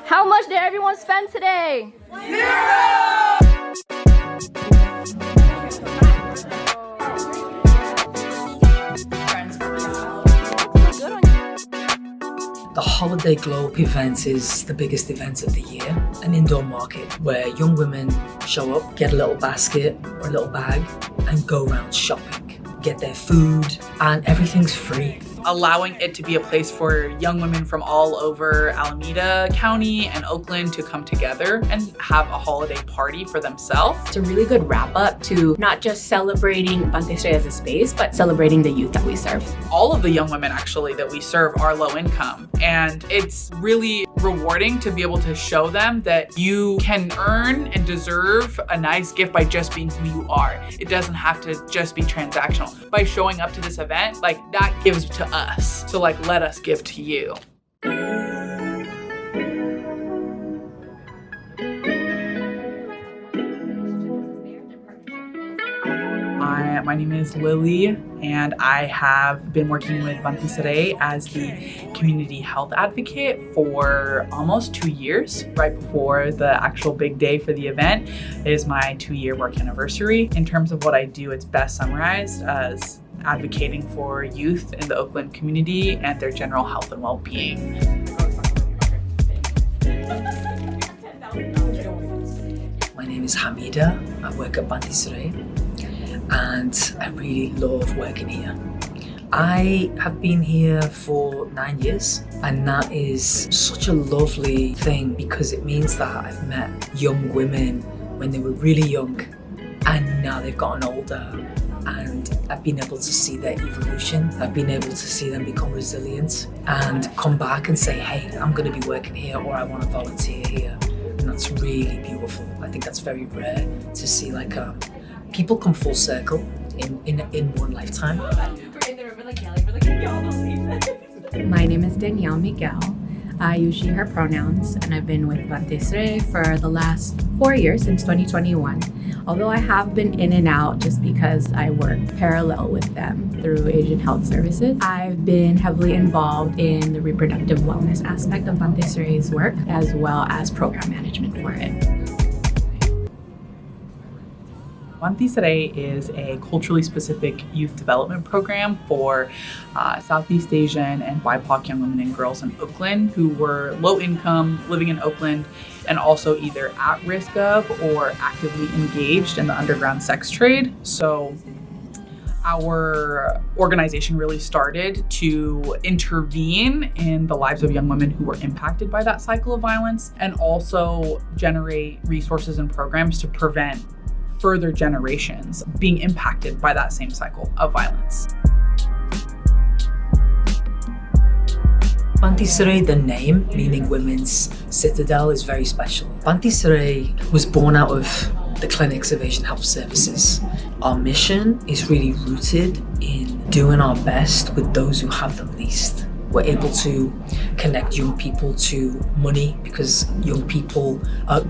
How much did everyone spend today? 0! The Holiday Globe event is the biggest event of the year, an indoor market where young women show up, get a little basket or a little bag and go around shopping, get their food, and everything's free. Allowing it to be a place for young women from all over Alameda County and Oakland to come together and have a holiday party for themselves. It's a really good wrap up to not just celebrating Banteay Srei as a space, but celebrating the youth that we serve. All of the young women actually that we serve are low income, and it's really rewarding to be able to show them that you can earn and deserve a nice gift by just being who you are. It doesn't have to just be transactional. By showing up to this event, like that gives to us. So like, let us give to you. My name is Louie, and I have been working with Banteay Srei as the community health advocate for almost 2 years. Right before the actual big day for the event is my 2-year work anniversary. In terms of what I do, it's best summarized as advocating for youth in the Oakland community and their general health and well-being. My name is Hamida. I work at Banteay Srei, and I really love working here. I have been here for 9 years, and that is such a lovely thing because it means that I've met young women when they were really young and now they've gotten older, and I've been able to see their evolution. I've been able to see them become resilient and come back and say, hey, I'm going to be working here, or I want to volunteer here. And that's really beautiful. I think that's very rare to see, like people come full circle in one lifetime. My name is Danielle Miguel. I use she, her pronouns, and I've been with Banteay Srei for the last 4 years, since 2021. Although I have been in and out just because I work parallel with them through Asian Health Services. I've been heavily involved in the reproductive wellness aspect of Banteay Srei's work, as well as program management for it. Banteay Srei is a culturally specific youth development program for Southeast Asian and BIPOC young women and girls in Oakland who were low income, living in Oakland, and also either at risk of or actively engaged in the underground sex trade. So our organization really started to intervene in the lives of young women who were impacted by that cycle of violence, and also generate resources and programs to prevent further generations being impacted by that same cycle of violence. Banteay Srei, the name, meaning women's citadel, is very special. Banteay Srei was born out of the clinics of Asian Health Services. Our mission is really rooted in doing our best with those who have the least. We're able to connect young people to money because young people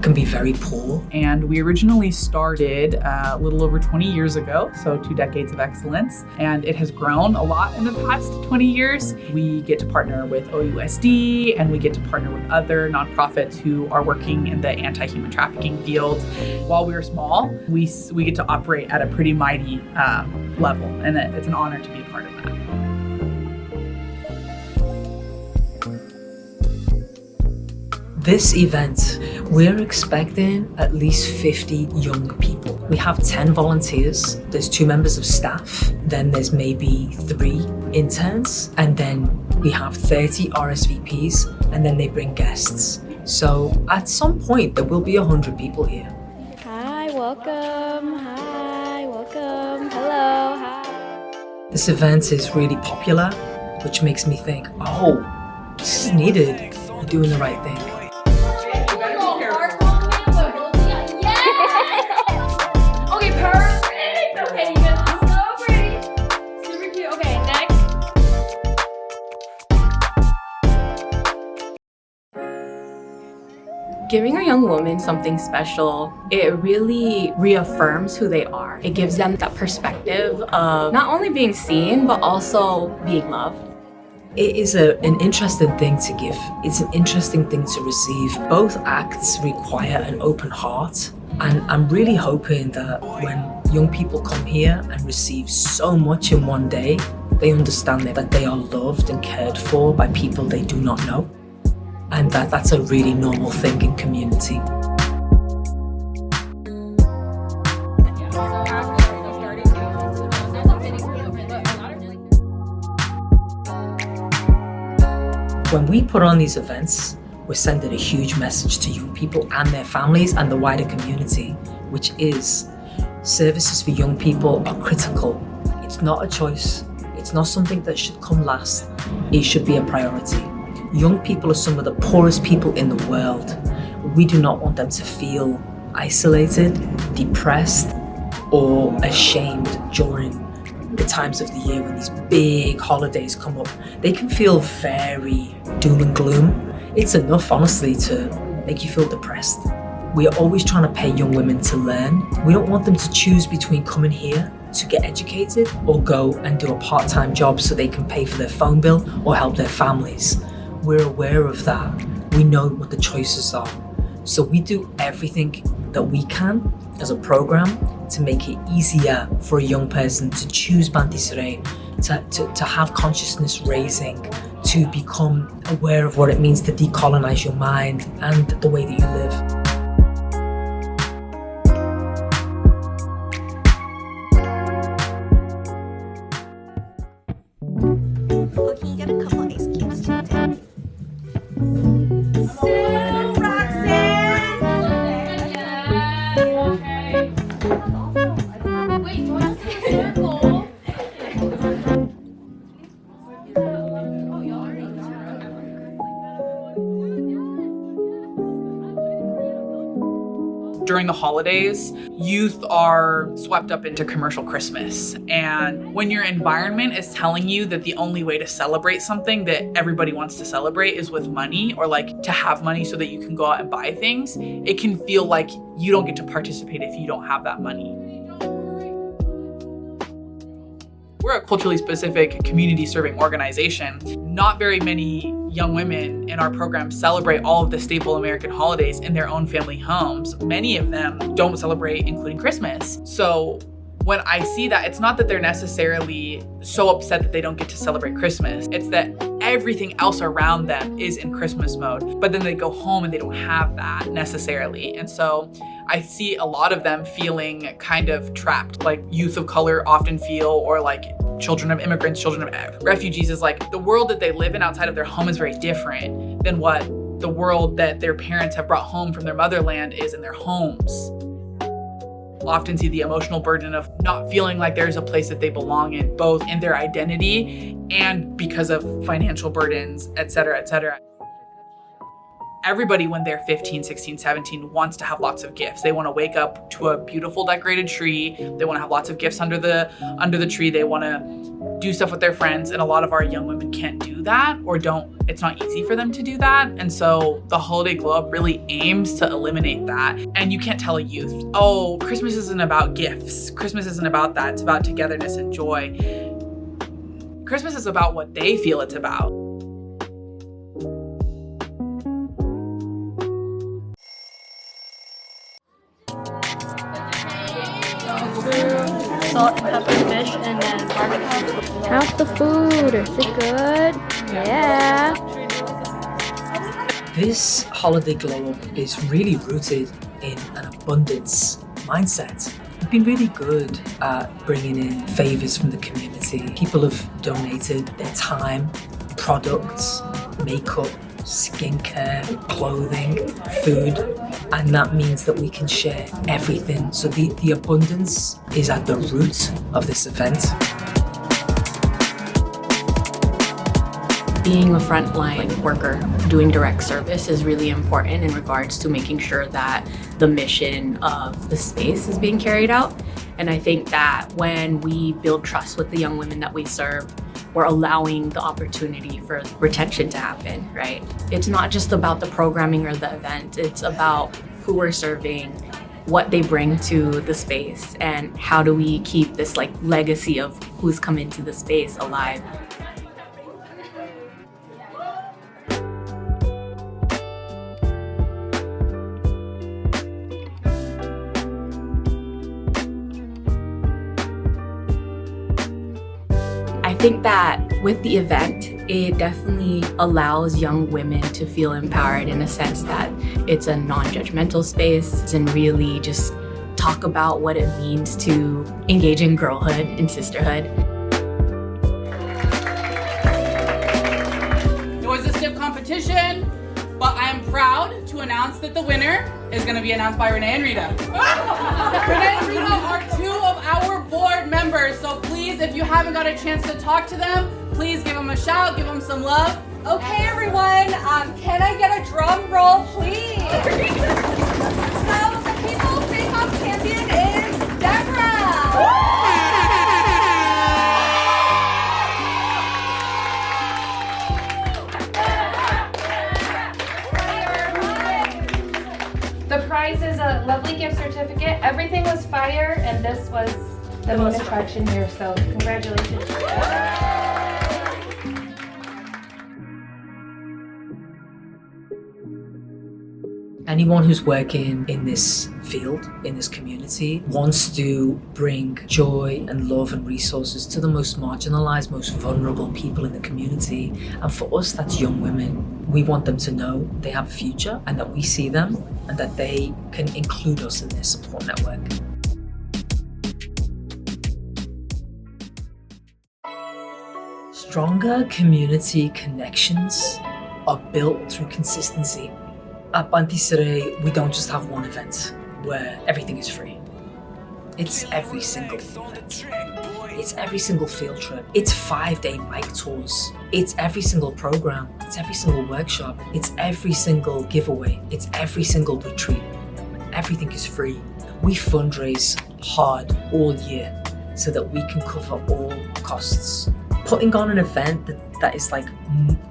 can be very poor. And we originally started a little over 20 years ago, so 2 decades of excellence. And it has grown a lot in the past 20 years. We get to partner with OUSD, and we get to partner with other nonprofits who are working in the anti-human trafficking field. While we are small, we get to operate at a pretty mighty level, and it's an honor to be a part of that. This event, we're expecting at least 50 young people. We have 10 volunteers, there's 2 members of staff, then there's maybe 3 interns, and then we have 30 RSVPs, and then they bring guests. So at some point, there will be 100 people here. Hi, welcome. Hi, welcome. Hello, hi. This event is really popular, which makes me think, oh, this is needed. You're doing the right thing. Giving a young woman something special, it really reaffirms who they are. It gives them that perspective of not only being seen, but also being loved. It is an interesting thing to give. It's an interesting thing to receive. Both acts require an open heart. And I'm really hoping that when young people come here and receive so much in one day, they understand that they are loved and cared for by people they do not know. And that's a really normal thing in community. When we put on these events, we're sending a huge message to young people and their families and the wider community, which is services for young people are critical. It's not a choice. It's not something that should come last. It should be a priority. Young people are some of the poorest people in the world. We do not want them to feel isolated, depressed, or ashamed during the times of the year when these big holidays come up. They can feel very doom and gloom. It's enough, honestly, to make you feel depressed. We are always trying to pay young women to learn. We don't want them to choose between coming here to get educated or go and do a part-time job so they can pay for their phone bill or help their families. We're aware of that. We know what the choices are. So we do everything that we can as a program to make it easier for a young person to choose Banteay Srei, to have consciousness raising, to become aware of what it means to decolonize your mind and the way that you live. Can you get a couple ice cubes too, Ted? During the holidays, youth are swept up into commercial Christmas. And when your environment is telling you that the only way to celebrate something that everybody wants to celebrate is with money, or like to have money so that you can go out and buy things, it can feel like you don't get to participate if you don't have that money. We're a culturally specific community serving organization. Not very many young women in our program celebrate all of the staple American holidays in their own family homes. Many of them don't celebrate, including Christmas. So when I see that, it's not that they're necessarily so upset that they don't get to celebrate Christmas. It's that everything else around them is in Christmas mode, but then they go home and they don't have that necessarily. And so I see a lot of them feeling kind of trapped, like youth of color often feel, or like children of immigrants, children of refugees, is like the world that they live in outside of their home is very different than what the world that their parents have brought home from their motherland is in their homes. Often see the emotional burden of not feeling like there's a place that they belong in, both in their identity and because of financial burdens, et cetera, et cetera. Everybody, when they're 15, 16, 17, wants to have lots of gifts. They want to wake up to a beautiful decorated tree. They want to have lots of gifts under the tree. They want to do stuff with their friends. And a lot of our young women can't do that, or it's not easy for them to do that. And so the Holiday Glow Up really aims to eliminate that. And you can't tell a youth, oh, Christmas isn't about gifts. Christmas isn't about that. It's about togetherness and joy. Christmas is about what they feel it's about. Salt and pepper fish, and then barbecue. How's the food? Is it good? Yeah. This Holiday Glow Up is really rooted in an abundance mindset. We've been really good at bringing in favors from the community. People have donated their time, products, makeup, skincare, clothing, food, and that means that we can share everything. So the abundance is at the root of this event. Being a frontline worker doing direct service is really important in regards to making sure that the mission of the space is being carried out. And I think that when we build trust with the young women that we serve, we're allowing the opportunity for retention to happen, right? It's not just about the programming or the event, it's about who we're serving, what they bring to the space, and how do we keep this like legacy of who's come into the space alive. think that with the event, it definitely allows young women to feel empowered in a sense that it's a non-judgmental space and really just talk about what it means to engage in girlhood and sisterhood. It was a stiff competition, but I am proud to announce that the winner is going to be announced by Renee and Rita. Renee and Rita are two of our board members, so please, if you haven't got a chance to talk to them, please give them a shout, give them some love. Okay, everyone, can I get a drum roll, please? So, the People's Bake-Off champion is Deborah! The prize is a lovely gift certificate. Everything was fire, and this was the most attraction here, so congratulations. Anyone who's working in this field, in this community, wants to bring joy and love and resources to the most marginalized, most vulnerable people in the community. And for us, that's young women. We want them to know they have a future and that we see them and that they can include us in their support network. Stronger community connections are built through consistency. At Banteay Srei, we don't just have one event where everything is free. It's every single event. It's every single field trip. It's 5-day bike tours. It's every single program. It's every single workshop. It's every single giveaway. It's every single retreat. Everything is free. We fundraise hard all year so that we can cover all costs. Putting on an event that is like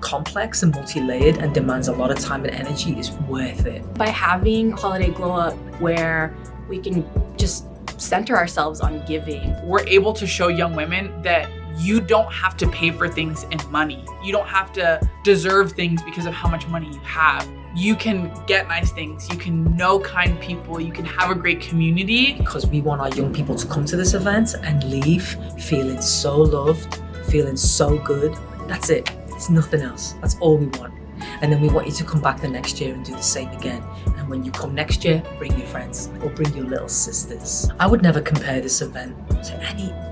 complex and multi-layered and demands a lot of time and energy is worth it. By having Holiday Glow Up where we can just center ourselves on giving. We're able to show young women that you don't have to pay for things in money. You don't have to deserve things because of how much money you have. You can get nice things, you can know kind people, you can have a great community. Because we want our young people to come to this event and leave feeling so loved, feeling so good. That's it. It's nothing else. That's all we want. And then we want you to come back the next year and do the same again. And when you come next year, bring your friends or bring your little sisters. I would never compare this event to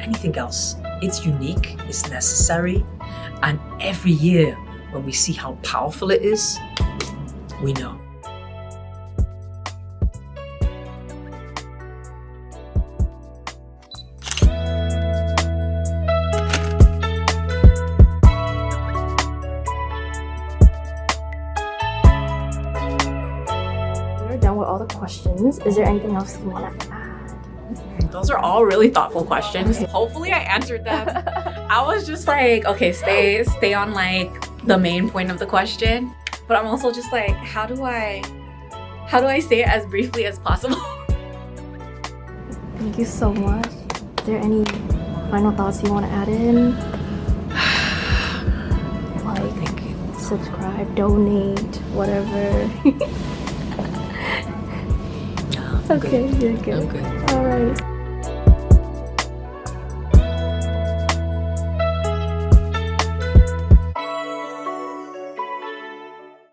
anything else. It's unique, it's necessary, and every year when we see how powerful it is, we know. Done with all the questions. Is there anything else you want to add? Those are all really thoughtful questions. Hopefully I answered them. I was just like, okay, stay on like the main point of the question. But I'm also just like, how do I say it as briefly as possible? Thank you so much. Is there any final thoughts you want to add in? Like, subscribe, donate, whatever. Okay, you're good. I'm good. All right.